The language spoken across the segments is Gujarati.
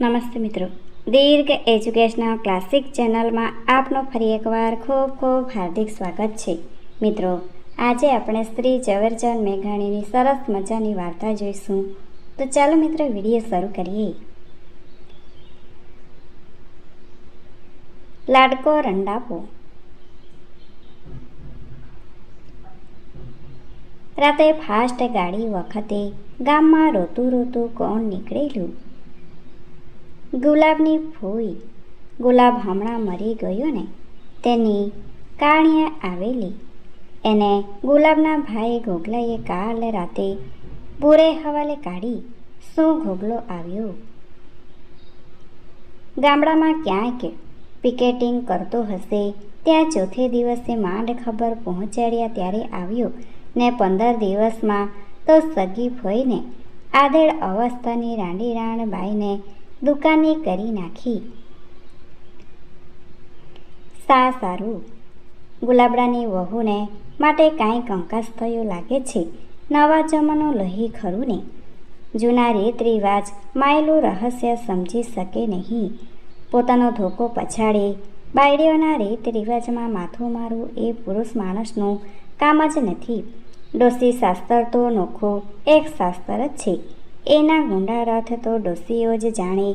નમસ્તે મિત્રો, દીર્ઘ એજ્યુકેશનલ ક્લાસિક ચેનલમાં આપનો ફરી એકવાર ખૂબ ખૂબ હાર્દિક સ્વાગત છે. મિત્રો, આજે આપણે શ્રી ઝવેરચંદ મેઘાણીની સરસ મજાની વાર્તા જોઈશું. તો ચાલો મિત્રો, વિડીયો શરૂ કરીએ. લાડકો રંડાપો. રાતે ફાસ્ટ ગાડી વખતે ગામમાં રોતું રોતું કોણ નીકળેલું? ગુલાબની ફૂઈ. ગુલાબ હમણાં મરી ગયો ને, તેની કાણીએ આવેલી. એને ગુલાબના ભાઈ ઘોઘલાએ કાલે રાતે પૂરે હવાલે કાઢી. શું ઘોઘલો આવ્યો? ગામડામાં ક્યાંક પિકેટિંગ કરતો હશે. ત્યાં ચોથે દિવસે માંડ ખબર પહોંચાડ્યા ત્યારે આવ્યો ને 15 દિવસમાં તો સગી ફોઈને આધેડ અવસ્થાની રાંડીરાણ બાઈને દુકાની કરી નાખી. સારું, ગુલાબડાની વહુને માટે કાંઈ કંકાસ થયો લાગે છે. નવા જમાનો લહી ખરું ને, જૂના રીત રિવાજ માયેલું રહસ્ય સમજી શકે નહીં. પોતાનો ધોકો પછાડી બાયડીઓના રીત રિવાજમાં માથું મારવું એ પુરુષ માણસનું કામ જ નથી. ડોસી શાસ્ત્ર તો નોખું એક શાસ્ત્ર જ છે. એના ગુંડા રથ તો ડોસીઓ જ જાણે.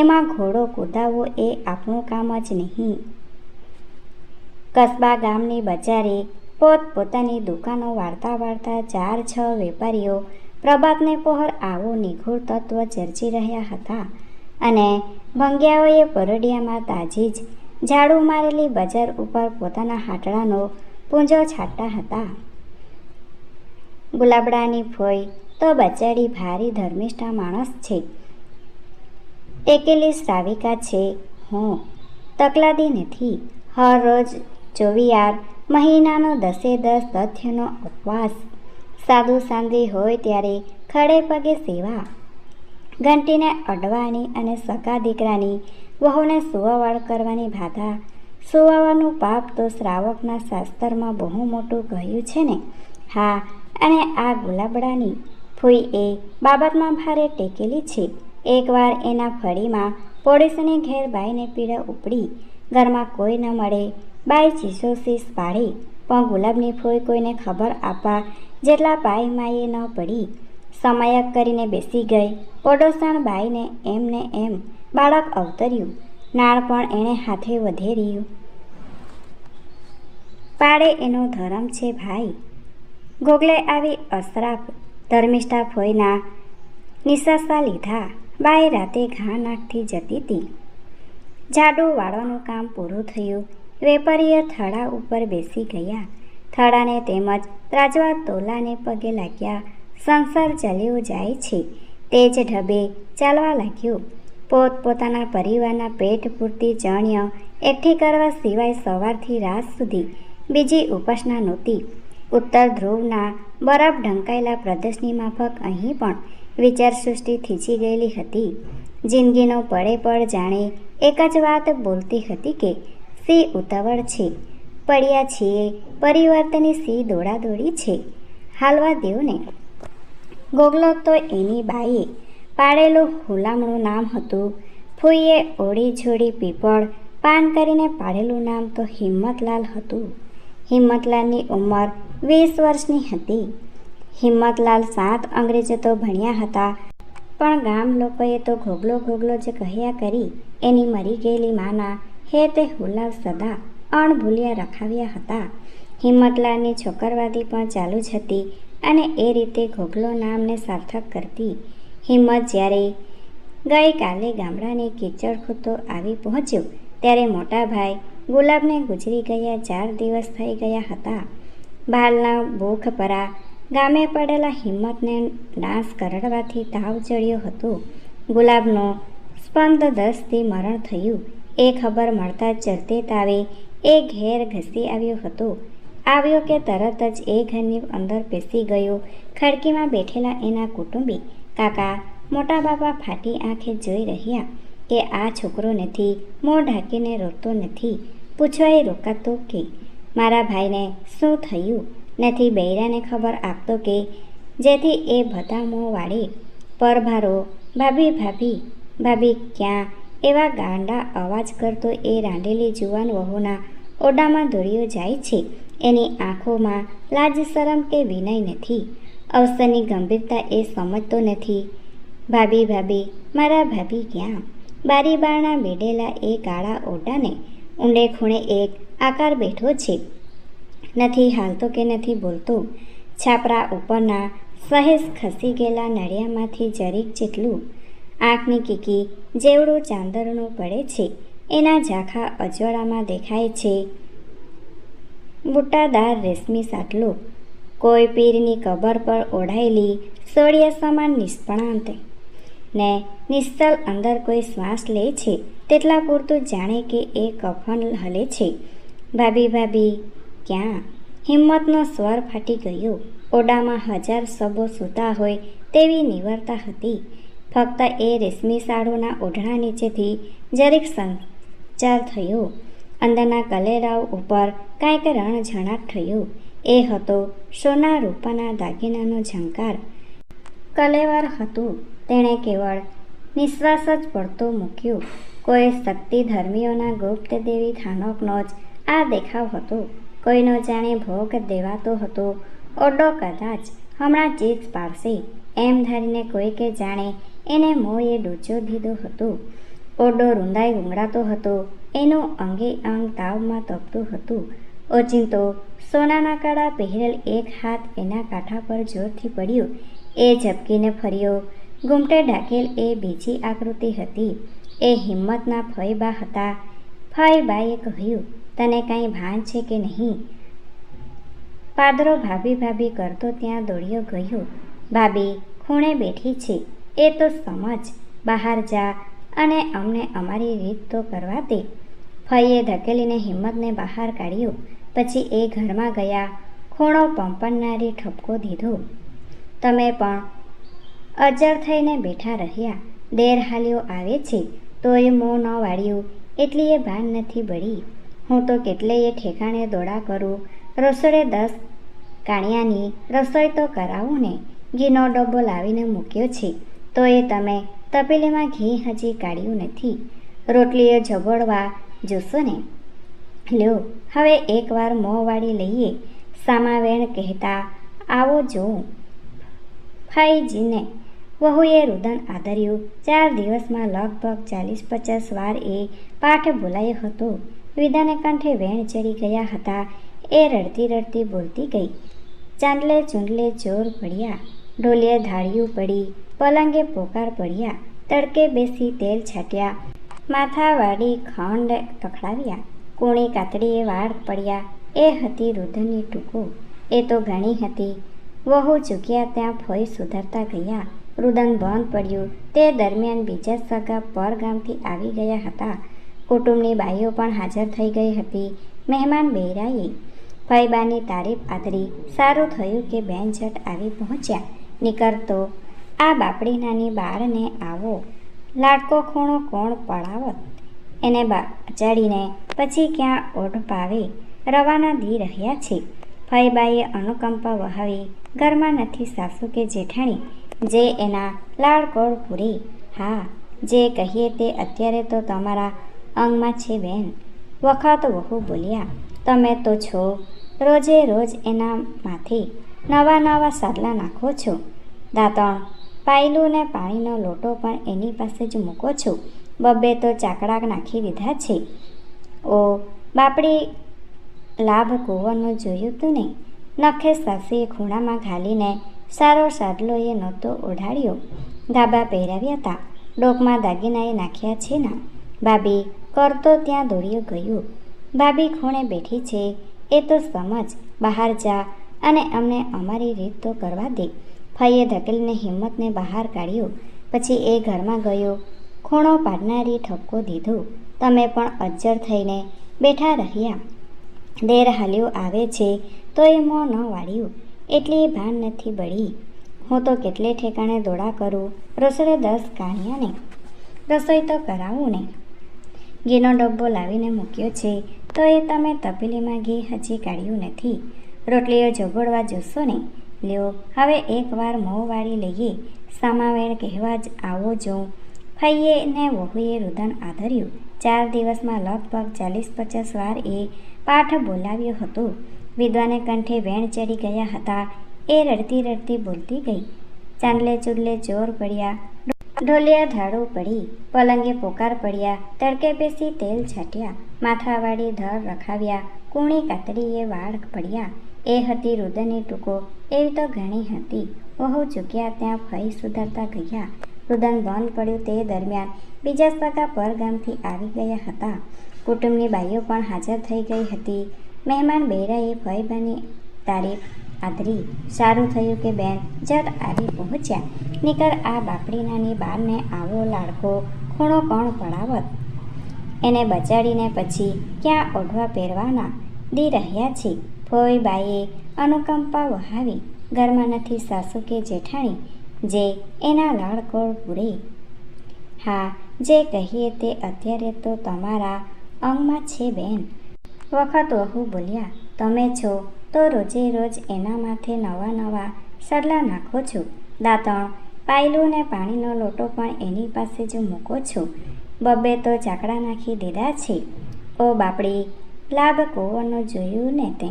એમાં ઘોડો કૂદાવવો એ આપણું કામ જ નહીં. કસ્બા ગામની બજારે પોતપોતાની દુકાનો વાળતા 4-6 વેપારીઓ પ્રભાતને પહોર આવો નિગૂઢ તત્વ ચર્ચી રહ્યા હતા અને ભંગિયાઓએ પરડિયામાં તાજી જ ઝાડુ મારેલી બજાર ઉપર પોતાના હાટડાનો પૂંજો છાંટતા હતા. ગુલાબડાની ફોઈ તો બચાડી ભારી ધર્મિષ્ઠા માણસ છે. ટેકેલી શ્રાવિકા છે. તકલાદી નથી. હર રોજ 24 મહિનાનો 10 તથ્યનો ઉપવાસ. સાદું સાંદી હોય ત્યારે ખડે પગે સેવા. ઘંટીને અડવાની અને સગા દીકરાની વહુને સુવાવાળ કરવાની બાધા. સુવાવાનું પાપ તો શ્રાવકના શાસ્ત્રમાં બહુ મોટું કહ્યું છે ને. હા, અને આ ગુલાબડાની ફૂઈ એ બાબતમાં ભારે ટેકેલી છે. એકવાર એના ફળીમાં પોડીસની ઘેર બાઈને પીડા ઉપડી. ઘરમાં કોઈ ન મળે, બાઈ ચીસોસીસ પાડી, પણ ગુલાબની ફૂઈ કોઈને ખબર આપવા જેટલા પાઈ માયે ન પડી. સમયક કરીને બેસી ગઈ. પડોસણ બાઈને એમને એમ બાળક અવતર્યું. નાળ પણ એણે હાથે વધેર્યું. પાડે એનો ધર્મ છે ભાઈ. ગોગલે આવી અસરાફ ધર્મિષ્ઠા ફોઈના નિસાસા લીધા. બાઈ રાતે ઘા નાખથી જતી હતી. ઝાડુ વાળવાનું કામ પૂરું થયું. વેપારીએ થડા ઉપર બેસી ગયા. થડાને તેમજ ત્રાજવા તોલાને પગે લાગ્યા. સંસાર ચાલ્યો જાય છે તે જ ઢબે ચાલવા લાગ્યો. પોતપોતાના પરિવારના પેટ પૂરતી ચણ્ય એકઠી કરવા સિવાય સવારથી રાત સુધી બીજી ઉપાસના નહોતી. ઉત્તર ધ્રુવના બરફ ઢંકાયેલા પ્રદેશની માફક અહીં પણ વિચાર સૃષ્ટિ થીજી ગયેલી હતી. જિંદગીનો પડે પડ જાણે એક જ વાત બોલતી હતી કે સી ઉતાવળ છે, પડ્યા છીએ, પરિવર્તનની સી દોડાદોડી છે, હાલવા દેવને. ગોગલો તો એની બાઈએ પાડેલું હુલામણું નામ હતું. ફૂઈએ ઓળી છોડી પીપળ પાન કરીને પાડેલું નામ તો હિંમતલાલ હતું. હિંમતલાલની ઉંમર 20 વર્ષની હતી. હિંમતલાલ 7 અંગ્રેજો તો ભણ્યા હતા, પણ ગામ લોકોએ તો ઘોગલો જ કહ્યા કરી એની મરી ગયેલી માના હે તે હુલાવ સદા અણભૂલ્યા રખાવ્યા હતા. હિંમતલાલની છોકરવાદી પણ ચાલુ જ હતી અને એ રીતે ઘોગલો નામને સાર્થક કરતી. હિંમત જ્યારે ગઈકાલે ગામડાની કીચડ ખૂતો આવી પહોંચ્યો ત્યારે મોટા ભાઈ ગુલાબને ગુજરી ગયા 4 દિવસ થઈ ગયા હતા. બાલના ભૂખ પરા ગામે પડેલા હિંમતને ડાંસ કરડવાથી તાવ ચડ્યો હતો. ગુલાબનો સ્પંદ 10થી મરણ થયું એ ખબર મળતા ચરતે તાવે એ ઘેર ઘસી આવ્યો હતો. આવ્યો કે તરત જ એ ઘરની અંદર પેસી ગયો. ખડકીમાં બેઠેલા એના કુટુંબી કાકા મોટા બાપા ફાટી આંખે જોઈ રહ્યા કે આ છોકરો નથી, મોં ઢાંકીને રોતો નથી. પૂછવાય રોકાતો કે મારા ભાઈને શું થયું નથી. બૈરાને ખબર આપતો કે જેથી એ બધા મોં વાળે. પરભારો ભાભી ભાભી ભાભી ક્યાં? એવા ગાંડા અવાજ કરતો એ રાંધેલી જુવાન વહુના ઓરડામાં દોડ્યો જાય છે. એની આંખોમાં લાજ શરમ કે વિનય નથી. અવસરની ગંભીરતા એ સમજતો નથી. ભાભી ભાભી, મારા ભાભી ક્યાં? બારી બારણા બેઠેલા એ કાળા ઓરડાને ઊંડે ખૂણે એક આકાર બેઠો છે. નથી હાલતો કે નથી બોલતો. છાપરા ઉપરના સહેજ ખસી ગયેલા નળિયામાંથી જરીક જેટલું આંખની કીકી જેવડું ચાંદરનું પડે છે. એના ઝાંખા અજવાળામાં દેખાય છે બુટ્ટાદાર રેશમી સાટલો. કોઈ પીરની કબર પર ઓઢાયેલી સોળિયા સમાન નિષ્ણાંત ને નિશ્ચલ અંદર કોઈ શ્વાસ લે છે તેટલા પૂરતું જાણે કે એ કફન હલે છે. ભાભી ભાભી ક્યાં? હિંમતનો સ્વર ફાટી ગયો. ઓરડામાં હજાર સબો સૂતા હોય તેવી નિવરતા હતી. ફક્ત એ રેશમી સાડીના ઓઢણા નીચેથી જરીક સંચાર થયો. અંદરના કલેરાઓ ઉપર કાંઈક રણઝણાટ થયો. એ હતો સોના રૂપાના દાગીનાનો ઝંકાર. કલેવર હતું. તેણે કેવળ નિશ્વાસ જ પડતો મૂક્યો. કોઈ શક્તિ ધર્મીઓના ગુપ્ત દેવી થાનકનો જ આ દેખાવ હતો. કોઈનો જાણે ભોગ દેવાતો હતો. ઓરડો કદાચ હમણાં ચીજ પાડશે એમ ધારીને કોઈકે જાણે એને મોંએ ડૂચો દીધો હતો. ઓરડો રૂંધાઈ ગુંગળાતો હતો. એનું અંગે અંગ તાવમાં તપતું હતું. ઓચિંતો સોનાના કડા પહેરેલ એક હાથ એના કાંઠા પર જોરથી પડ્યો. એ ઝબકીને ફર્યો. ઘૂમટે ઢાંકેલ એ બીજી આકૃતિ હતી. એ હિંમતના ફઈબા હતા. ફઈબાએ કહ્યું, તને કાંઈ ભાન છે કે નહીં? પાદરો ભાભી ભાભી કરતો ત્યાં દોડ્યો ગયો. ભાભી ખૂણે બેઠી છે એ તો સમજ. બહાર જા અને અમને અમારી રીત તો કરવા દે. ફઈએ ધકેલીને હિંમતને બહાર કાઢ્યો. પછી એ ઘરમાં ગયા. ખૂણો પંપણનારી ઠપકો દીધો. તમે પણ અજર થઈને બેઠા રહ્યા. દેર હાલ્યો આવે છે તોય મોં ન વાળ્યું એટલી એ ભાન નથી બળી. હું તો કેટલેય ઠેકાણે દોડા કરું. રસોડે 10 કાણિયાની રસોઈ તો કરાવું ને. ઘીનો ડબ્બો લાવીને મૂક્યો છે તો એ તમે તપેલીમાં ઘી હજી કાઢ્યું નથી. રોટલીઓ ઝઘડવા જોશો ને. લ્યો હવે એકવાર મોં વાળી લઈએ. સામાવેણ કહેતા આવો જોઉં. ફાઈજીને વહુએ રુદન આદર્યું. 4 દિવસમાં લગભગ 40-50 વાર એ પાઠ બોલાયો હતો. વિદાને કંઠે વેણ ચડી ગયા હતા. એ રડતી રડતી બોલતી ગઈ. ચાંદલે ચૂંડલે જોર પડ્યા. ઢોલીએ ધાળિયું પડી. પલંગે પોકાર પડ્યા. તડકે બેસી તેલ છાટ્યા. માથાવાળી ખંડ તખડાવ્યા. કૂણી કાતડીએ વાળ પડ્યા. એ હતી રુદનની ટૂંકો. એ તો ઘણી હતી. વહુ ચૂક્યા ત્યાં ફોઈ સુધારતા ગયા. રુદન બંધ પડ્યું. તે દરમિયાન બીજા સગા પરગામથી આવી ગયા હતા. કુટુંબની બાઈઓ પણ હાજર થઈ ગઈ હતી. મહેમાન બૈરાએ ફઈબાની તારીફ આદરી. સારું થયું કે બેન ઝટ આવી પહોંચ્યા. નીકળતો આ બાપડી નાની બાળને આવો લાડકો ખૂણો કોણ પડાવત. એને બાચાડીને પછી ક્યાં ઓઢ પાવે રવાના દી રહ્યા છે. ફઈબાએ અનુકંપા વહાવી. ઘરમાં નથી સાસુ કે જેઠાણી જે એના લાડકોડ પૂરે. હા, જે કહીએ તે અત્યારે તો તમારા અંગમાં છે બેન. વખત વહુ બોલ્યા. તમે તો છો રોજે રોજ એના માથે નવા નવા સાદલા નાખો છો. દાંતણ પાયલું ને પાણીનો લોટો પણ એની પાસે જ મૂકો છો. બબ્બે તો ચાકડા નાખી દીધા છે. ઓ બાપડી લાભ કુંવરનું જોયું તું ને. નખે સાસીએ ખૂણામાં ઘાલીને સારો સાડલો એ નહોતો ઓઢાડ્યો. ધાબા પહેરાવ્યા હતા. ડોકમાં દાગીનાએ નાખ્યા છે ના. ભાભી કરતો ત્યાં દોડ્યો ગયો. ભાભી ખૂણે બેઠી છે એ તો સમજ. બહાર જા અને અમને અમારી રીત તો કરવા દે. ફઈએ ધકેલીને હિંમતને બહાર કાઢ્યો. પછી એ ઘરમાં ગયો. ખૂણો પાડનારી ઠપકો દીધો. તમે પણ અજ્જર થઈને બેઠા રહ્યા. દેર હાલ્યો આવે છે તો એ મોં ન વાળ્યું એટલી ભાન નથી બળી. હું તો કેટલે ઠેકાણે દોડા કરું. રસોડે 10 કાણિયાને રસોઈ તો કરાવું ને. ઘીનો ડબ્બો લાવીને મૂક્યો છે તો એ તમે તપેલીમાં ઘી હજી કાઢ્યું નથી. રોટલીઓ ઝઘડવા જોશો ને. લ્યો હવે એકવાર મોં વાળી લઈએ. સામાવેણ કહેવા જ આવો જોઉં. ફઈએ ને વહુએ રુદન આધર્યું. 4 દિવસમાં લગભગ 40-50 વાર એ પાઠ બોલાવ્યો હતો. વિદ્વાને કંઠે વેણ ચડી ગયા હતા. એ રડતી રડતી બોલતી ગઈ. ચાંદલે ચૂડલે ચોર પડ્યા, ઢોલિયા ધાડો પડી, પલંગે પોકાર પડ્યા, તડકે બેસી તેલ છાંટ્યા, માથાવાળી ધર રખાવ્યા, કૂણી કાતડીએ વાળ પડ્યા. એ હતી રુદનની ટૂંકો, એવી તો ઘણી હતી. વહુ ચૂક્યા ત્યાં ફઈ સુધારતા ગયા. રુદન બંધ પડ્યું તે દરમિયાન બીજા સગા પરગામથી આવી ગયા હતા. કુટુંબની બાઈઓ પણ હાજર થઈ ગઈ હતી. મહેમાન બૈરાએ ફઈબાની તારીફ આદરી. સારું થયું કે બેન જટ આવી પહોંચ્યા, નીકળ આ બાપડી નાની બારને આવો લાડકો ખૂણો કોણ પડાવત. એને બચાડીને પછી ક્યાં ઓઢવા પહેરવાના દી રહ્યા છે. ફોઈબાઈએ અનુકંપા વહાવી. ઘરમાં નથી સાસુ કે જેઠાણી જે એના લાડકોળ પૂરે. હા, જે કહીએ તે અત્યારે તો તમારા અંગમાં છે બેન. વખત વહુ બોલ્યા. તમે છો તો રોજે રોજ એના માથે નવા નવા સડલા નાખો છો. દાંતણ, પાયલું ને પાણીનો લોટો પણ એની પાસે જ મૂકો છો. બબ્બે તો ચાકડા નાખી દીધા છે. ઓ બાપડી, લાભ કોવરનો જોયું ને તે.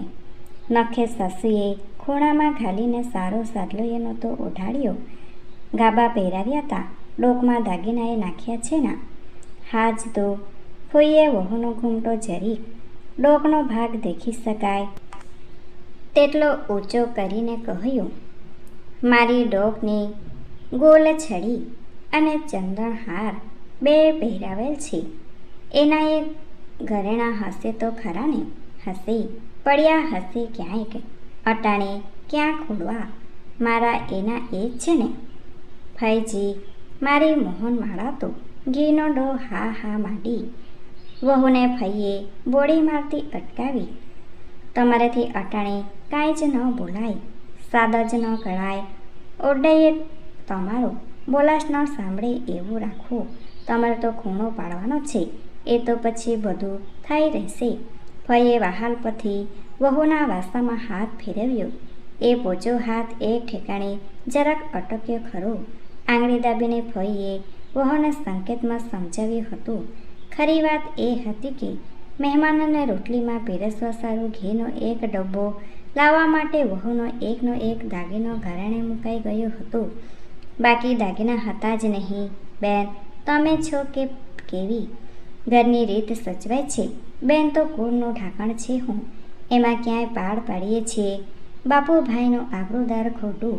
નખે સાસુએ ખૂણામાં ઘાલીને સારો સાદલો એનો તો ઓઢાડ્યો. ગાબા પહેરાવ્યા હતા. ડોકમાં દાગીનાએ નાખ્યા છે ના. હાજ તો ફોઈએ વહુનો ઘૂમટો જરીક ડોકનો ભાગ દેખી શકાય તેટલો ઊંચો કરીને કહ્યું. મારી ડોકની ગોલ છડી અને ચંદન હાર બે પહેરાવેલ છે. એના એ ઘરેણા હશે તો ખરા ને. હશે પડ્યા હશે ક્યાંક, અટાણે ક્યાં ખોડવા. મારા એના એ જ છે ને. ફઈજી, મારી મોહનમાળા તો ઘીનો ડો હા હા માંડી. વહુને ફઈએ બોડી મારતી અટકાવી. તમારેથી અટાણે કાંઈ જ ન બોલાય, સાદ જ ન કળાય. ઓરડાએ તમારો બોલાશ ન સાંભળે એવું રાખવું. તમારે તો ખૂણો પાડવાનો છે, એ તો પછી બધું થઈ રહેશે. ફઈએ વહાલ પરથી વહુના વાસામાં હાથ ફેરવ્યો. એ પોચો હાથ એક ઠેકાણે જરાક અટક્યો ખરો. આંગળી દાબીને ફઈએ વહુને સંકેતમાં સમજાવ્યું હતું. ખરી વાત એ હતી કે મહેમાનોને રોટલીમાં પીરસવા સારું ઘીનો એક ડબ્બો લાવવા માટે વહુનો એકનો એક દાગીનો ઘરેણે મુકાઈ ગયો હતો. બાકી દાગીના હતા જ નહીં. બેન તમે છો કે કેવી ઘરની રીત સચવાય છે. બેન તો કુળનું ઢાંકણ છે. હું એમાં ક્યાંય પાડ પાડીએ છીએ. બાપુભાઈનું આબરૂદાર ખોટું.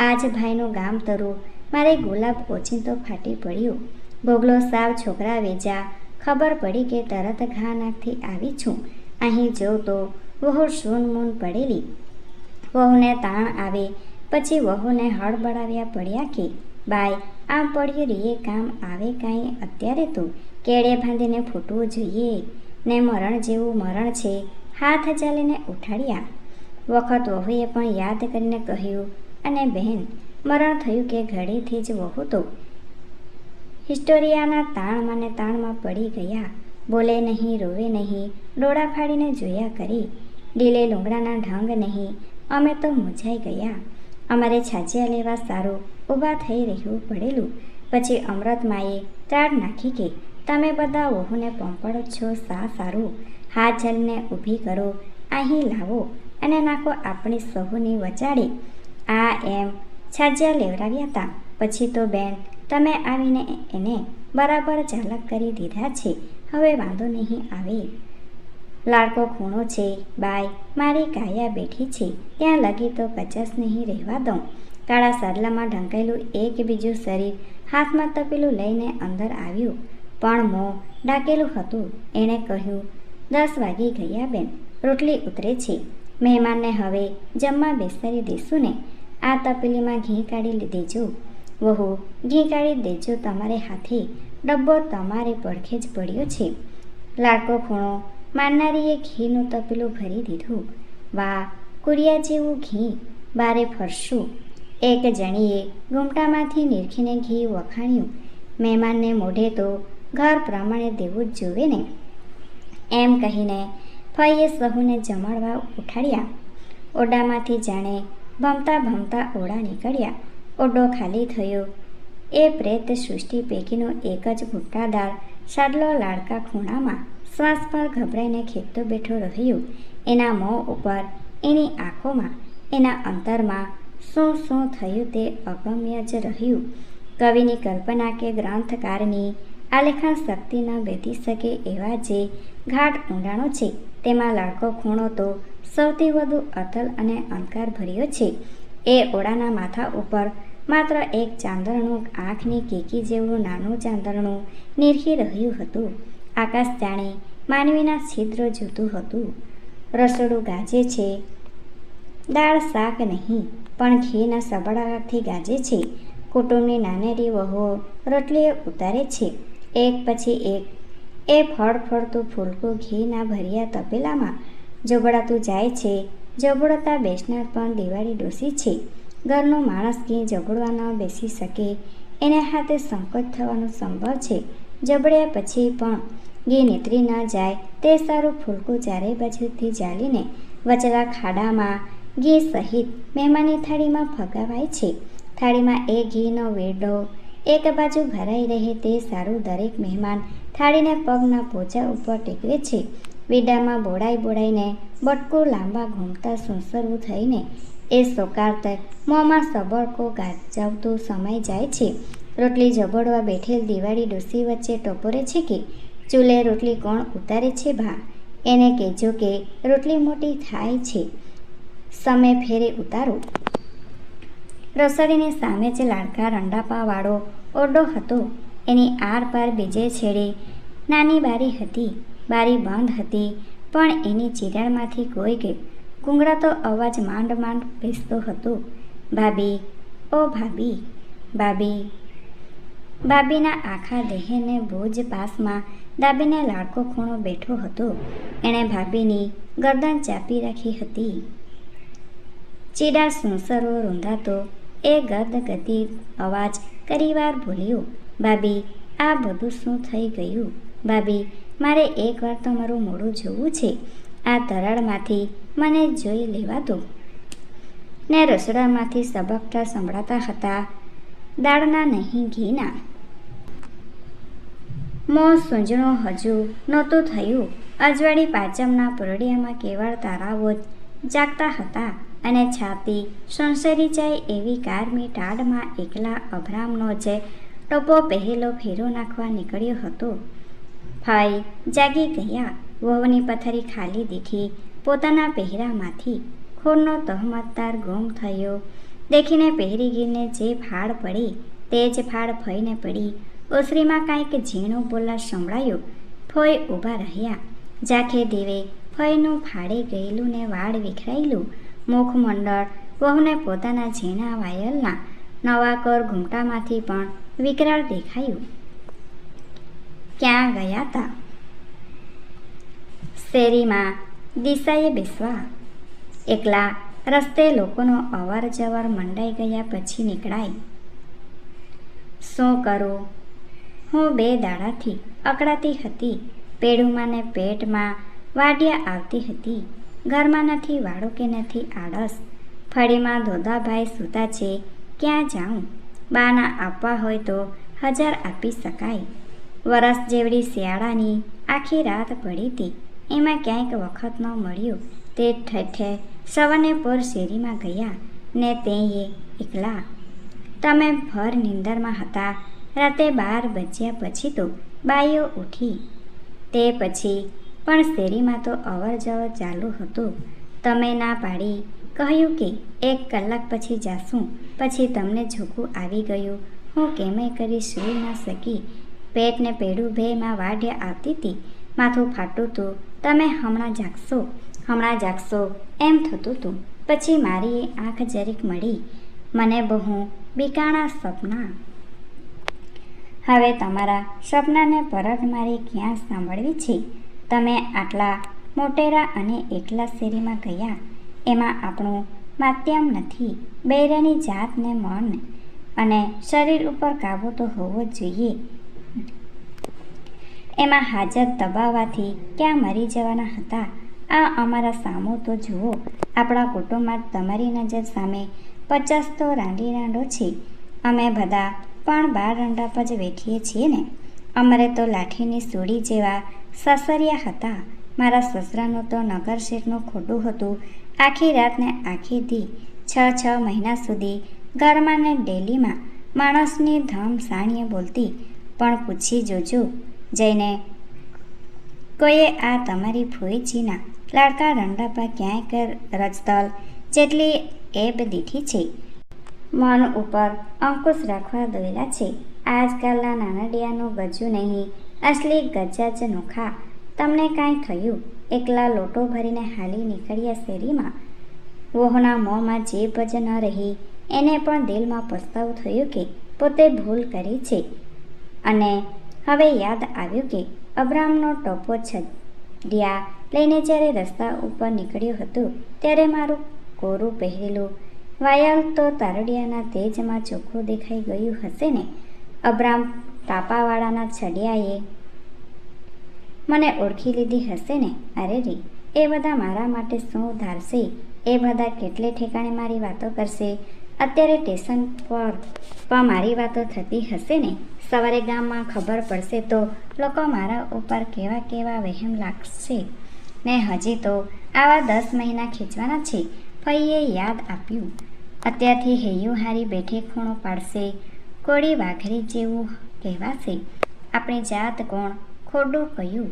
આજ ભાઈનું ગામ તરું મારે ગુલાબ ઓચિંતો ફાટી પડ્યું. ગોગલો સાવ છોકરા વેજા. ખબર પડી કે તરત ઘા નાકથી આવી છું. અહીં જોઉં તો વહુ સૂન મૂન પડેલી. વહુને તાણ આવે પછી વહુને હળબડાવ્યા પડ્યા કે બાય આમ પડ્યું રીએ કામ આવે કાંઈ. અત્યારે તો કેળે બાંધીને ફૂટવું જોઈએ ને મરણ જેવું મરણ છે. હાથ ચાલીને ઉઠાડ્યા. વખત વહુએ પણ યાદ કરીને કહ્યું. અને બહેન મરણ થયું કે ઘડીથી જ વહુ તો હિસ્ટોરિયાના તાણમાં ને તાણમાં પડી ગયા. બોલે નહીં, રોવે નહીં, ડોળા ફાડીને જોયા કરી. ડીલે લુંગડાના ઢંગ નહીં. અમે તો મૂંઝાઈ ગયા. અમારે છાજિયા લેવા સારું ઊભા થઈ રહેવું પડેલું. પછી અમૃતમાએ ત્રાડ નાખી કે તમે બધા વહુને પંપડો છો સા સારું. હાથ જલને ઊભી કરો, અહીં લાવો અને નાખો આપણી સહુની વચાડે. આ એમ છાજિયા લેવડાવ્યા હતા. પછી તો બેન તમે આવીને એને બરાબર ચાલક કરી દીધા છે. હવે વાંધો નહીં આવે. લાડકો ખૂણો છે. બાય મારી કાયા બેઠી છે ત્યાં લગી તો કચાસ નહીં રહેવા દઉં. કાળા સાદલામાં ઢંકાયેલું એક બીજું શરીર હાથમાં તપેલું લઈને અંદર આવ્યું. પણ મોં ઢાંકેલું હતું. એણે કહ્યું, 10 વાગી ગયા બેન, રોટલી ઉતરે છે. મહેમાનને હવે જમવા બેસાડી દઈશું ને. આ તપેલીમાં ઘી કાઢી દેજો. વહુ ઘી કાઢી દેજો તમારે હાથે. ડબ્બો તમારે પડખે જ પડ્યો છે. લાડકો ખૂણો મારનારીએ ઘીનું તપેલું ભરી દીધું. વાહ, કુરિયા જેવું ઘી. બારે ફરશું. એક જણીએ ઘૂમટામાંથી નીરખીને ઘી વખાણ્યું. મહેમાનને મોઢે તો ઘર પ્રમાણે દેવું જ જોવે ને. એમ કહીને ફઈએ સહુને જમાડવા ઉઠાડ્યા. ઓરડામાંથી જાણે ભમતા ભમતા ઓરડા નીકળ્યા. ઓરડો ખાલી થયો. એ પ્રેત સૃષ્ટિ પૈકીનો એક જ ઘૂંટાદાર સાડલો લાડકા ખૂણામાં શ્વાસ પર ગભરાઈને ખેંચતો બેઠો રહ્યો. એના મોં ઉપર, એની આંખોમાં, એના અંતરમાં શું શું થયું તે અગમ્ય જ રહ્યું. કવિની કલ્પના કે ગ્રંથકારની આલેખન શક્તિ ન બેઠી શકે એવા જે ઘાટ ઊંડાણો છે તેમાં લાડકો ખૂણો તો સૌથી વધુ અતલ અને અંધકારભર્યો છે. એ ઓરડાના માથા ઉપર માત્ર એક ચાંદરણું આંખની કીકી જેવું નાનું ચાંદરણું નીરખી રહ્યું હતું. આકાશ જાણે માનવીના છિદ્રો જોતું હતું. રસોડું ગાજે છે, દાળ શાક નહીં પણ ઘીના સબળાથી ગાજે છે. કુટુંબની નાનેરી વહુઓ રોટલીઓ ઉતારે છે, એક પછી એક. એ ફળફળતું ફૂલકું ઘીના ભર્યા તપેલામાં જોબળાતું જાય છે. જોબળતા બેસનાર પણ દિવાળી ડોસી છે. ઘરનો માણસ ઘી જોબળવા ન બેસી શકે એને હાથે સંકોચ થવાનો સંભવ છે. જોબળ્યા પછી પણ ઘી નીતરી ન જાય તે સારું ફૂલકું ચારે બાજુથી જાલીને વચલા ખાડામાં ઘી સહિત મહેમાનની થાળીમાં ફગાવાય છે. થાળીમાં એ ઘીનો વેડો એક બાજુ ભરાઈ રહે તે સારું દરેક મહેમાન થાળીને પગના પોચા ઉપર ટેકવે છે. વેડામાં બોળાઈને બટકું લાંબા ઘૂમતા સુસરવું થઈને એ સોકારત મોંમાં સબળકો ગાજવતું સમાઈ જાય છે. રોટલી જબડવા બેઠેલ દિવાળી ડોસી વચ્ચે ટપોરે છે કે ચૂલે રોટલી કોણ ઉતારે છે ભા? એને કહેજો કે રોટલી મોટી થાય છે, સમે ફેરે ઉતારો. રસોડીની સામે જ લાડકા રંડાપાવાળો ઓરડો હતો. એની આરપાર બીજે છેડે નાની બારી હતી. બારી બંધ હતી પણ એની ચિરાડમાંથી કોઈક ગુંગળાતો અવાજ માંડ માંડ બેસતો હતો. ભાભી, ઓ ભાભી, ભાભી. ભાભીના આખા દેહને ભુજ પાસમાં દાબીને લાડકો ખૂણો બેઠો હતો. એણે ભાભીની ગરદન ચાપી રાખી હતી. ચીડા સુસરવો રૂંધાતો એ ગદગદી અવાજ કરીવાર બોલ્યો, ભાભી, આ બધું શું થઈ ગયું? ભાભી, મારે એકવાર તમારું મોઢું જોવું છે. આ તરાળમાંથી મને જોઈ લેવા દો. ને રસોડામાંથી સબકટા સંભળાતા હતા, દાળના નહીં ઘીના. મોં સૂંજણું હજુ નહોતું થયું. અજવાળી પાંચમના પુરડિયામાં કેવળ તારાઓ જ જાગતા હતા અને છાતી સંસરી જાય એવી કારમી ટાઢમાં એકલા અભરામનો જે ટોપો પહેલો ફેરો નાખવા નીકળ્યો હતો. ભાઈ જાગી ગયા. વહુની પથારી ખાલી દીઠી. પોતાના પહેરામાંથી ખોરનો તહમતદાર ગુમ થયો દેખીને પહેરીગીરને જે ફાળ પડી તે જ ફાળ ફઈને પડી. ઓસરીમાં કાંઈક ઝીણું બોલા સંભળાયું. ફોઈ ઊભા રહ્યા. ઝાંખે દીવે ફોઈનું ફાળે ગયેલું ને વાળ વિખરાયેલું મુખમંડળ વહુને પોતાના ઝીણા વાયલના નવા કર ઘૂમટામાંથી પણ વિકરાળ દેખાયું. ક્યાં ગયા તા? શેરીમાં દિશાએ બેસવા. એકલા રસ્તે લોકોનો અવર જવર મંડાઈ ગયા પછી નીકળાય. શું કરું? હું 2 દાડાથી અકળાતી હતી. પેડુમાં ને પેટમાં વાઢિયા આવતી હતી. ઘરમાં નથી વાળો કે નથી આળસ. ફળીમાં ધોધાભાઈ સૂતા છે. ક્યાં જાઉં? બાના આપવા હોય તો 1000 આપી શકાય. વરસ જેવડી શિયાળાની આખી રાત પડી હતી. એમાં ક્યાંક વખત ન મળ્યો તે ઠઠે સવાને પર શેરીમાં ગયા ને તેએ એકલા. તમે ભર નીંદરમાં હતા. રાતે 12 બજ્યા પછી તો બાઈઓ ઉઠી. તે પછી પણ શેરીમાં તો અવર જવર ચાલુ હતું. તમે ના પાડી, કહ્યું કે 1 કલાક પછી જાશું. પછી તમને ઝોકું આવી ગયું. હું કેમે કરી સૂઈ ન શકી. પેટને પેડું ભેમાં વાઢ્યા આવતી હતી. માથું ફાટતું હતું. તમે હમણાં જાગશો એમ થતું હતું. પછી મારી આંખ જરીક મળી. મને બહુ બીકાણા સપના. હવે તમારા સપનાને પરત મારી ક્યાં સાંભળવી છે? તમે આટલા મોટેરા અને એકલા શેરીમાં ગયા. એમાં આપણું માત્યમ નથી. બૈરાની જાતને મન અને શરીર ઉપર કાબુ તો હોવો જ જોઈએ. એમાં હાજત દબાવવાથી ક્યાં મરી જવાના હતા? આ અમારા સામું તો જુઓ. આપણા કુટુંબમાં તમારી નજર સામે 50 તો રાંડી રાંડો છે. અમે બધા પણ 12 રંડા પર જ બેઠીએ છીએ ને. અમારે તો લાઠીની સૂડી જેવા સસરિયા હતા. મારા સસરાનું તો નગર શેઠનું ખોટું હતું. આખી રાત ને આખી દી 6 મહિના સુધી ઘરમાં ને ડેલીમાં માણસની ધમ સાણીએ બોલતી. પણ પૂછી જોજો જઈને કોઈએ આ તમારી ભોઈજીના લાડકા રંડા પર ક્યાંક રજતલ જેટલી એબ દીઠી છે. મન ઉપર અંકુશ રાખવા દોયલા છે. આજકાલના નાનડિયાનું ગજું નહીં, અસલી ગજા જ નોખા. તમને કાંઈ થયું? એકલા લોટો ભરીને હાલી નીકળ્યા શેરીમાં. વહુના મોંમાં જીભ જ ન રહી. એને પણ દિલમાં પસ્તાવું થયું કે પોતે ભૂલ કરી છે. અને હવે યાદ આવ્યું કે અબ્રામનો ટોપો છડિયા લઈને જ્યારે રસ્તા ઉપર નીકળ્યો હતો ત્યારે મારું કોરું પહેરેલું વાયલ તો તારડિયાના તેજમાં ચોખ્ખું દેખાઈ ગયું હશે ને. અબ્રામ તાપાવાળાના છડિયાએ મને ઓળખી લીધી હશે ને. અરે રે, એ બધા મારા માટે શું ધારશે? એ બધા કેટલે ઠેકાણે મારી વાતો કરશે. અત્યારે સ્ટેશન પર પણ મારી વાતો થતી હશે ને. સવારે ગામમાં ખબર પડશે તો લોકો મારા ઉપર કેવા કેવા વહેમ લાગશે ને. હજી તો આવા 10 મહિના ખેંચવાના છે. ફઈએ યાદ આપ્યું. અત્યારથી હૈયું હારી બેઠે ખૂણો પાડશે. કોળી વાઘરી જેવું કહેવાશે. આપણી જાત કોણ ખોડું કહ્યું.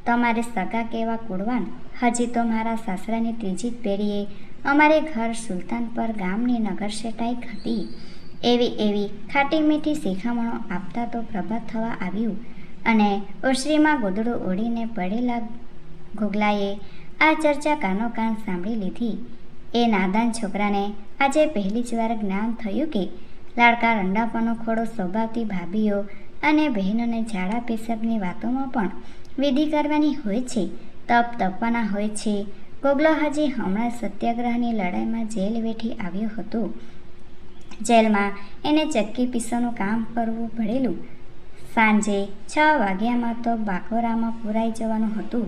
તમારે સગા કેવા કુળવાન. હજી તો મારા સાસરાની ત્રીજી પેઢીએ અમારે ઘર સુલતાનપર ગામની નગર શેઠાઈ હતી. એવી ખાટી મીઠી શિખામણો આપતા તો પ્રભાત થવા આવ્યું. અને ઓસરીમાં ગોદડું ઓઢીને પડેલા ઘોગલાએ આ ચર્ચા કાનો કાન સાંભળી લીધી. એ નાદાન છોકરાને આજે પહેલી જ વાર જ્ઞાન થયું કે લાડકા રંડાપાનો ખોડો સ્વભાવથી ભાભીઓ અને બહેનોને ઝાડા પેશાબની વાતોમાં પણ વિધિ કરવાની હોય છે. તપ તપવાના હોય છે. ગોગલો હજી હમણાં સત્યાગ્રહની લડાઈમાં જેલ વેઠી આવ્યો હતો. જેલમાં એને ચક્કી પીસવાનું કામ કરવું પડેલું. સાંજે 6 વાગ્યામાં તો બાકોરામાં પુરાઈ જવાનું હતું.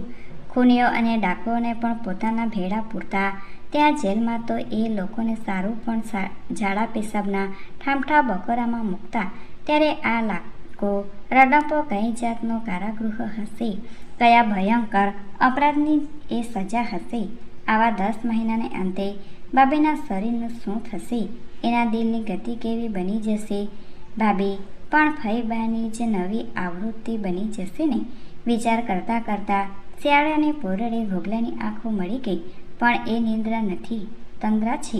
ખૂનીઓ અને ડાકોને પણ પોતાના ભેડા પૂરતા. ત્યાં જેલમાં તો એ લોકોને સારું પણ ઝાડા પેશાબના ઠામઠા બકોરામાં મૂકતા. ત્યારે આ લાકો રડપો કઈ જાતનો કારાગૃહ હશે? કયા ભયંકર અપરાધની એ સજા હશે? આવા 10 મહિનાને અંતે ભાભીના શરીરનું શું થશે? એના દિલની ગતિ કેવી બની જશે? ભાભી પણ ફઈબાની જ નવી આવૃત્તિ બની જશે ને. વિચાર કરતાં કરતાં શિયાળાની પોરડે ઘોગલાની આંખો મળી ગઈ. પણ એ નિંદ્રા નથી, તંદ્રા છે.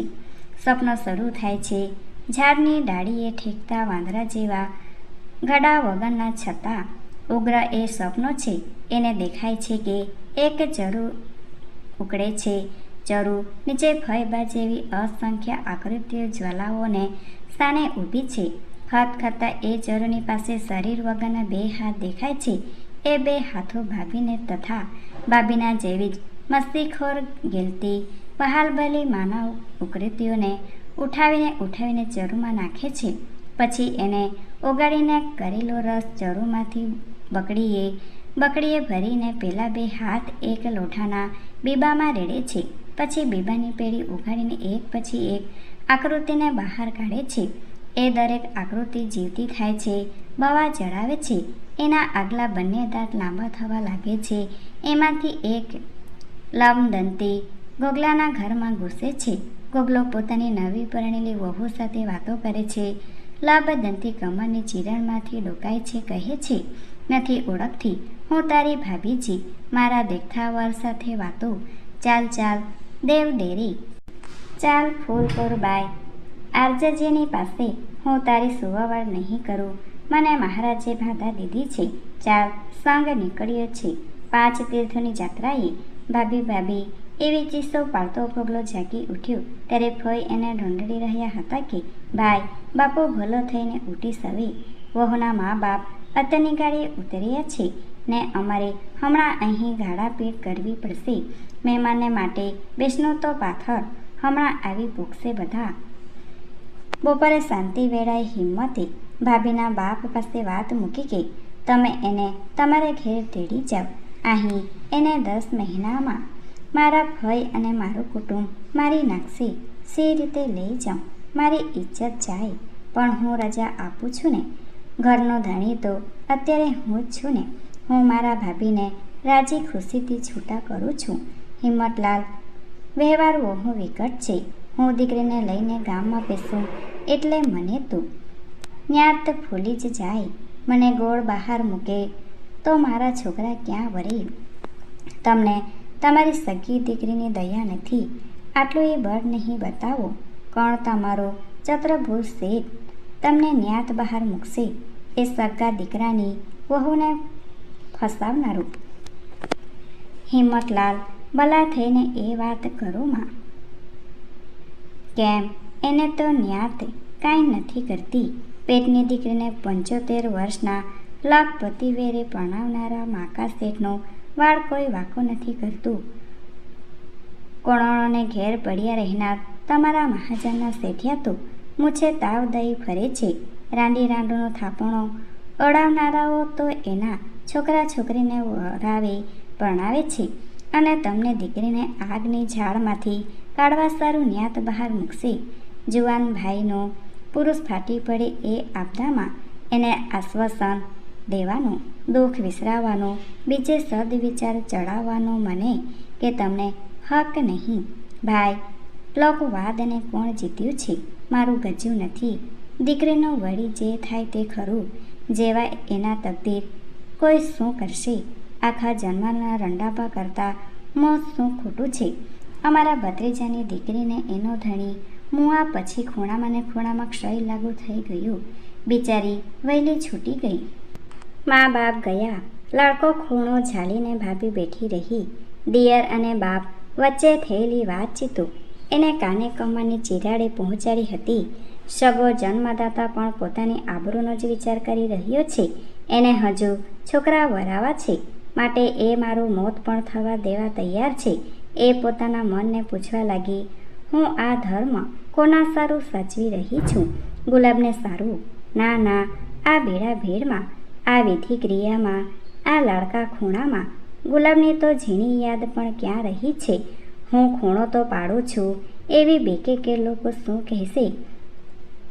સપનો શરૂ થાય છે. ઝાડની ડાળીએ ઠેકતા વાંદરા જેવા ગડા વગરના છતાં ઉગ્ર એ સપનો છે. એને દેખાય છે કે એક ચરુ ઉકળે છે. ચરુ નીચે ફઈબા જેવી અસંખ્ય આકૃતિઓ જ્વાલાઓને સ્થાને ઊભી છે. ખતખતા એ ચરુની પાસે શરીર વગરના 2 હાથ દેખાય છે. એ 2 હાથો ભાભીને તથા ભાભીના જેવી જ મસ્તીખોર ગેલતી બહાલબલી માનવ ઉકૃતિઓને ઉઠાવીને ચરુમાં નાખે છે. પછી એને ઓગાળીને કરેલો રસ ચરુમાંથી બકડીએ ભરીને પેલા 2 હાથ એક લોઢાના બીબામાં રેડે છે. પછી બીબાની પેઢી ઉગાડીને એક પછી એક આકૃતિને બહાર કાઢે છે. એ દરેક આકૃતિ જીવતી થાય છે, બવા જડાવે છે. એના આગલા બંને દાંત લાંબા થવા લાગે છે. એમાંથી એક લંબદંતી ગોગલાના ઘરમાં ઘૂસે છે. ગોગલો પોતાની નવી પરણેલી વહુ સાથે વાતો કરે છે. લંબદંતી કમરની ચીરણમાંથી ડોકાય છે. કહે છે, નથી ઓળખતી હું તારી ભાભીજી. મારા દેખાવર સાથે વાતો. ચાલ ચાલ દેવ ડેરી, ચાલ ફૂલપુર બાય આરજજીની પાસે. હું તારી સુવાવડ નહીં કરું. મને મહારાજે બાધા દીધી છે. ચાલ સંગ નીકળ્યો છે 5 તીર્થોની જાત્રાએ. ભાભી એવી ચીસો પાડતો ગોગલો જાગી ઉઠ્યો ત્યારે ફઈ એને ઢૂંઢી રહ્યા હતા કે ભાઈ બાપુ ભલો થઈને ઉઠી સવે. વહુના મા બાપ અત્યારની ગાડીએ ઉતર્યા છે ને અમારે હમણાં અહીં ગાડાપીટ કરવી પડશે. મહેમાનને માટે બેસનું તો પાથર હમણાં આવી પૂછશે બધા. બપોરે શાંતિ વેળાએ હિંમતે ભાભીના બાપ પાસે વાત મૂકી કે તમે એને તમારે ઘેર તેડી જાઓ. અહીં એને 10 મહિનામાં મારા ભય અને મારું કુટુંબ મારી નાખશે. સી રીતે લઈ જાઉં? મારી ઇજ્જત જાય. પણ હું રજા આપું છું ને. ઘરનો ધણી તો અત્યારે હું જ છું ને. હું મારા ભાભીને રાજી ખુશીથી છૂટા કરું છું. હિંમતલાલ, વ્યવહાર બહુ વિકટ છે. હું દીકરીને લઈને ગામમાં બેસું એટલે મને તું ન્યાત ભૂલી જ જાય. મને ગોળ બહાર મૂકે તો મારા છોકરા ક્યાં વરે? તમને તમારી સગી દીકરીની દયા નથી. આટલું એ બળ નહીં બતાવો. કોણ તમારો ચત્રભુજ શેઠ તમને ન્યાત બહાર મૂકશે? એ સરકાર દીકરાની વહુને ફસાવનારું. હિંમતલાલ, ભલા થઈને એ વાત કરો માં. કેમ? એને તો ન્યાત કાંઈ નથી કરતી. પેટની દીકરીને 75 વર્ષના લખપતિ વેરે પરણાવનારા માકા શેઠનો વાળ કોઈ વાંકો નથી કરતું. કોણોને ઘેર પડ્યા રહેનાર તમારા મહાજનના શેઠિયા તો મૂછે તાવ દઈ ફરે છે. રાંડી રાંડોનો થાપણો અડાવનારાઓ તો એના છોકરા છોકરીને વરાવે પરણાવે છે અને તમને દીકરીને આગની ઝાડમાંથી કાઢવા સારું ન્યાત બહાર મૂકશે. જુવાન ભાઈનો પુરુષ ફાટી પડે એ આપદામાં એને આશ્વાસન દેવાનું, દુઃખ વિસરાવવાનો, બીજે સદવિચાર ચડાવવાનો મને કે તમને હક નહીં. ભાઈ, લોકવાદને કોણ જીત્યું છે? મારું ગજ્યું નથી. દીકરીનો વળી જે થાય તે ખરું. જેવા એના તકદીર, કોઈ શું કરશે? આખા જન્મના રંડાપા કરતાં મોત શું ખોટું છે? અમારા ભત્રીજાની દીકરીને એનો ધણી મુઆ પછી ખૂણામાં ને ખૂણામાં ક્ષય લાગુ થઈ ગયું. બિચારી વહેલી છૂટી ગઈ. મા બાપ ગયા. લાડકો ખૂણો ઝાલીને ભાભી બેઠી રહી. દિયર અને બાપ વચ્ચે થયેલી વાતચીતો એને કાને કમરની ચિરાડે પહોંચાડી હતી. સગો જન્મદાતા પણ પોતાની આબરૂનો જ વિચાર કરી રહ્યો છે. એને હજુ છોકરા વરાવા છે, માટે એ મારું મોત પણ થવા દેવા તૈયાર છે. એ પોતાના મનને પૂછવા લાગી, હું આ ધર્મ કોના સારું સાચવી રહી છું? ગુલાબને સારું? ના ના, આ ભેડા ભેડમાં, આ વિધિ ક્રિયામાં, આ લાડકા ખૂણામાં ગુલાબની તો ઝીણી યાદ પણ ક્યાં રહી છે? હું ખૂણો તો પાડું છું, એવી બીકે કે લોકો શું કહેશે?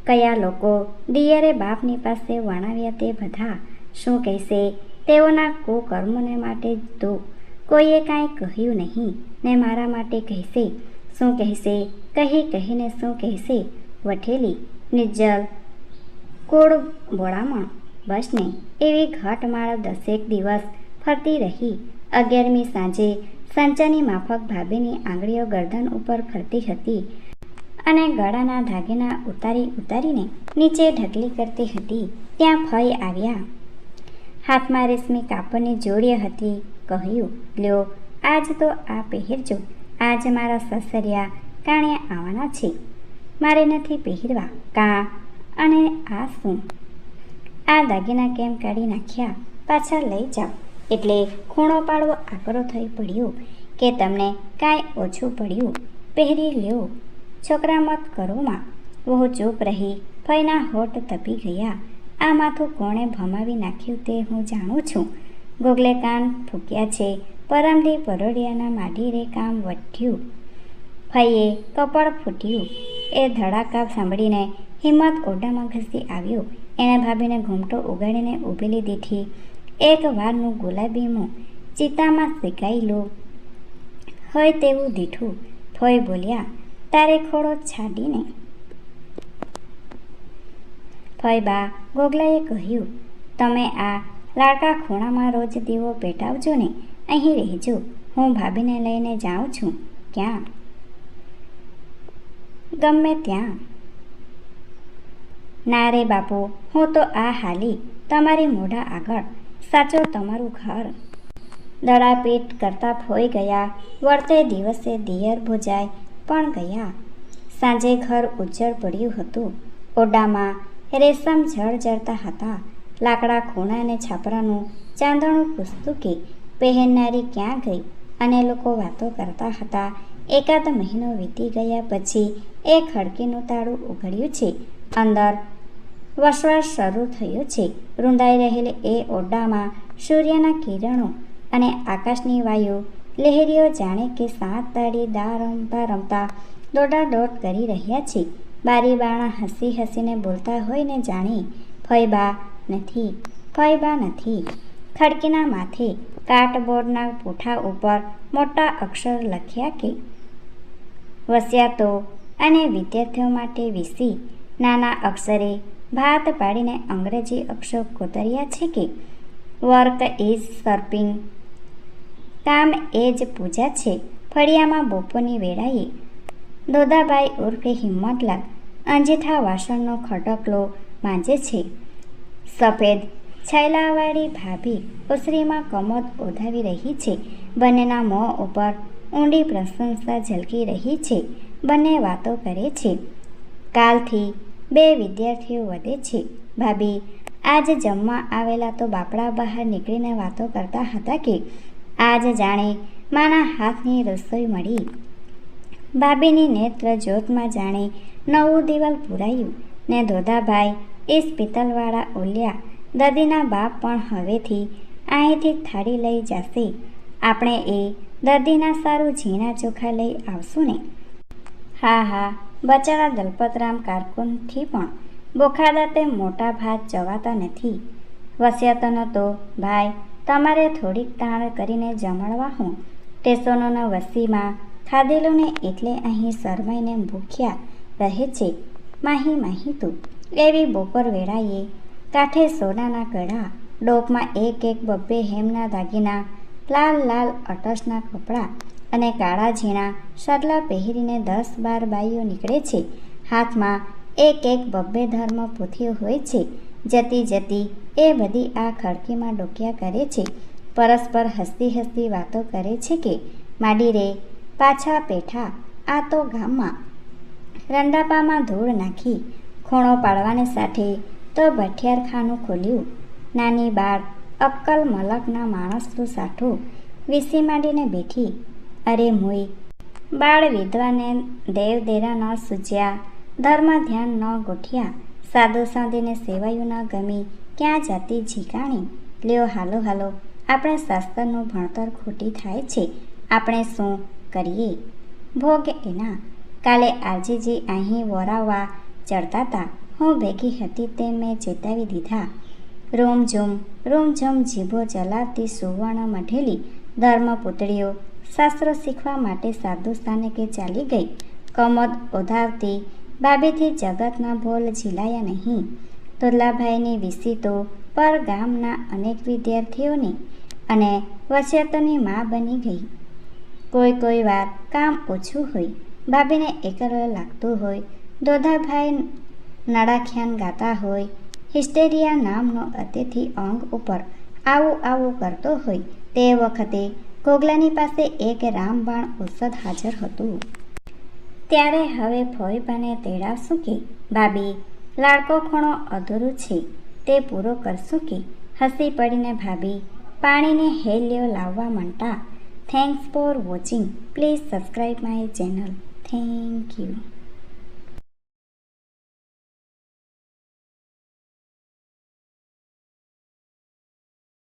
કયા લોકો? દિયરે બાપની પાસે વણાવ્યા તે બધા શું કહેશે? તેઓના કુકર્મને માટે તો કોઈએ કાંઈ કહ્યું નહીં ને મારા માટે કહેશે. શું કહેશે? કહી કહીને શું કહેશે? વઠેલી, નિર્જલ, કુળ બોળામણ. બસ ને એવી ઘટમાળ 10 દિવસ ફરતી રહી. 11મી સાંજે સંચાની માફક ભાભીની આંગળીઓ ગરદન ઉપર ફરતી હતી અને ગળાના ધાગેના ઉતારીને નીચે ઢગલી કરતી હતી. ત્યાં ફઈ આવ્યા. હાથમાં રેશમી કાપડની જોડીએ હતી. કહ્યું, લ્યો, આજ તો આ પહેરજો. આજ મારા સસરિયા કાણિયા આવવાના છે. મારે નથી પહેરવા. કાં? અને આ શું? આ દાગીના કેમ કાઢી નાખ્યા? પાછા લઈ જાઓ. એટલે ખૂણો પાડવો આકરો થઈ પડ્યો કે તમને કાંઈ ઓછું પડ્યું? પહેરી લ્યો. છોકરા મત કરો માં. બહુ ચૂપ રહી. ફઈના હોઠ તપી ગયા. આ માથું કોણે ભમાવી નાખ્યું તે હું જાણું છું. ગોગલે કાન ફૂક્યા છે. પરમથી પરોડિયાના માઢીરે કામ વઠ્યું. ફઈએ કપડ ફૂટ્યું. એ ધડાકા સાંભળીને હિંમત ઓરડામાં ઘસી આવ્યો. એણે ભાભીને ઘૂમટો ઉગાડીને ઊભેલી દીઠી. એક વારનું ગુલાબી મોં ચિતામાં શેકાયેલું હોય તેવું દીઠું. ફોઈ બોલ્યા, તારે ખોડો છાડીને. ફઈબા, ગોગલાએ કહ્યું, તમે આ લાડકા ખૂણામાં રોજ દીવો પેટાવજો ને. અહીં રહેજો. હું ભાભીને લઈને જાઉં છું. ક્યાં? ગમે ત્યાં. ના રે બાપુ, હું તો આ હાલી તમારી મોઢા આગળ. સાચો તમારું ઘર. દડાપીટ કરતા ફોઈ ગયા. વળતે દિવસે દિયર ભોજાઈ પણ ગયા. સાંજે ઘર ઉજ્જળ પડ્યું હતું. ઓરડામાં રેશમ જળજળતા હતા. લાકડા ખૂણા અને છાપરાનું ચાંદણું પૂછતું કે પહેરનારી ક્યાં ગઈ અને લોકો વાતો કરતા હતા. એકાદ મહિનો વીતી ગયા પછી એ ખડકીનું તાળું ઉઘડ્યું છે. અંદર વસવાટ શરૂ થયો છે. રૂંધાઈ રહેલી એ ઓરડામાં સૂર્યના કિરણો અને આકાશની વાયુ લહેરીઓ જાણે કે 7 દાડી દા રમતા રમતા દોડાદોડ કરી રહ્યા છે. બારી બારણા હસી હસીને બોલતા હોય ને જાણે ફઈબા નથી, ફઈબા નથી. ખડકીના માથે કાર્ડબોર્ડના પૂઠા ઉપર મોટા અક્ષર લખ્યા કે વસિયાતો અને વિદ્યાર્થીઓ માટે વીસી. નાના અક્ષરે ભાત પાડીને અંગ્રેજી અક્ષર કોતર્યા છે કે વર્ક ઇઝ સર્પિંગ, કામ એ જ પૂજા છે. ફળિયામાં બપોરની વેળાએ દોદાબાઈ ઉર્ફે હિંમતલાલ અંજીઠા વાસણનો ખડકલો માંજે છે. સફેદ છૈલાવાળી ભાભી ઓસરીમાં કમોદ ઓઢાવી રહી છે. બંનેના મોં ઉપર ઊંડી પ્રશંસા ઝલકી રહી છે. બંને વાતો કરે છે. કાલથી 2 વિદ્યાર્થીઓ વધે છે. ભાભી આજ જમવા આવેલા તો બાપડા બહાર નીકળીને વાતો કરતા હતા કે આજ જાણે માના હાથની રસોઈ મળી. ભાભીની નેત્ર જ્યોતમાં જાણે નવું દિવાલ પૂરાયું ને દોદાભાઈ એ પિત્તલવાળા ઓલ્યા. દર્દીના બાપ પણ હવેથી અહીંથી થાળી લઈ જશે. આપણે એ દર્દીના સારું ઝીણા ચોખા લઈ આવશું ને. હા હા, બચારા દલપતરામ કારકુનથી પણ બોખાદાતે મોટા ભાત ચવાતા નથી. વસિયતનો તો ભાઈ તમારે થોડીક તાણ કરીને જમાડવા હું. સ્ટેશનોના વસીમાં ખાધેલું ને એટલે અહીં શરમાઈને ભૂખ્યા રહે છે. માહી માહી તું. એવી બપોર વેળાએ કાંઠે સોનાના કડા, ડોકમાં એક એક બબ્બે હેમના દાગીના, લાલ લાલ અટસના કપડાં અને કાળા ઝીણા સડલા પહેરીને 10-12 બાઈઓ નીકળે છે. હાથમાં એક એક બબ્બે ધર્મ પોથીઓ હોય છે. જતી જતી એ બધી આ ખડકીમાં ડોક્યા કરે છે. પરસ્પર હસતી હસતી વાતો કરે છે કે માડી રે પાછા પેઠા આ તો ગામમાં રંડાપામાં ધૂળ નાખી, ખૂણો પાડવાની સાથે તો ભઠિયારખાનું ખોલ્યું. નાની બાળ અક્કલ મલકના માણસનું સાઠું વીસી માંડીને બેઠી. અરે મુઈ બાળ વિધવાને દેવ દેરા ન સૂજ્યા, ધર્મ ધ્યાન ન ગોઠ્યા, સાદો સાંધીને સેવાયું ન ગમી, ક્યાં જાતી ઝીકાણી. લ્યો હાલો હાલો, આપણે શાસ્ત્રનું ભણતર ખોટી થાય છે. આપણે શું કરીએ? ભોગ એના. કાલે આરજીજી અહીં વોરાવવા ચડતા હતા. હું ભેગી હતી તે મેં ચેતાવી દીધા. રૂમઝૂમ જીભો ચલાવતી સુવર્ણ મઢેલી ધર્મપુત્રીઓ શાસ્ત્રો શીખવા માટે સાધુ સ્થાને કે ચાલી ગઈ. કમોદ ઓઢાવતી ભાભીથી જગતના ભોલ ઝીલાયા નહીં. દુર્લાભાઈની વીસી તો પર ગામના અનેક વિદ્યાર્થીઓની અને વસિયતોની મા બની ગઈ. કોઈ વાર કામ ઓછું હોય, ભાભીને એકલ લાગતું હોય, દોધાભાઈ નડાખ્યાન ગાતા હોય, હિસ્ટેરિયા નામનો અતિથિ અંગ ઉપર આવું કરતો હોય, તે વખતે ગોગલાની પાસે એક રામબાણ ઔષધ હાજર હતું. ત્યારે હવે ફોઈબાને તેડાવશું કે ભાભી લાડકો ખૂણો અધૂરું છે તે પૂરો કરશું કે? હસી પડીને ભાભી પાણીને હેલ્યો લાવવા માંડતા. Thanks for watching. Please subscribe my channel. Thank you.